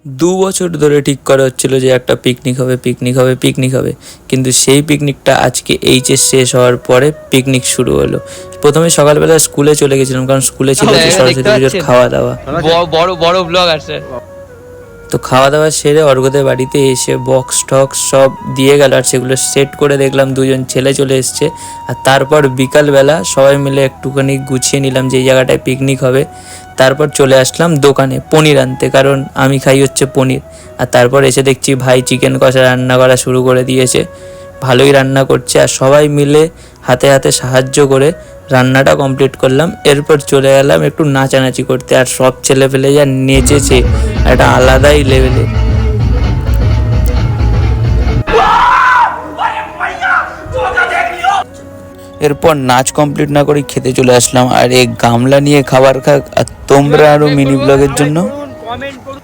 2 বছর ধরে ঠিক করা হচ্ছিল যে একটা পিকনিক হবে, পিকনিক হবে, পিকনিক হবে, কিন্তু সেই পিকনিকটা আজকে এইচএস শেষ হওয়ার পরে পিকনিক শুরু হলো। প্রথমে সকালবেলা স্কুলে চলে গেছিলাম, কারণ স্কুলে ছিল হচ্ছে সরস্বতী পুজোর খাওয়া দাওয়া। বড় বড় ব্লগ আছে। তো খাওয়া দাওয়া সেরে অর্ঘদের বাড়িতে এসে বক্স টক্স সব দিয়ে গেল, আর সেগুলো সেট করে দেখলাম দুজন ছেলে চলে এসছে। আর তারপর বিকালবেলা সবাই মিলে একটুখানি গুছিয়ে নিলাম যে এই জায়গাটায় পিকনিক হবে। তারপর চলে আসলাম দোকানে পনির আনতে, কারণ আমি খাই হচ্ছে পনির। আর তারপর এসে দেখছি ভাই চিকেন কষা রান্না করা শুরু করে দিয়েছে, ভালোই রান্না করছে। আর সবাই মিলে হাতে হাতে সাহায্য করে রান্নাটা কমপ্লিট করলাম। এরপর চলে গেলাম একটু নাচানাচি করতে, আর সব ছেলে পেলে যা নেচেছে একটা আলাদাই লেভেলে। এরপর নাচ কমপ্লিট না করে খেতে চলে আসলাম। আর এই গামলা নিয়ে খাবার খাক, আর তোমরা আরো মিনি ব্লগের জন্য কমেন্ট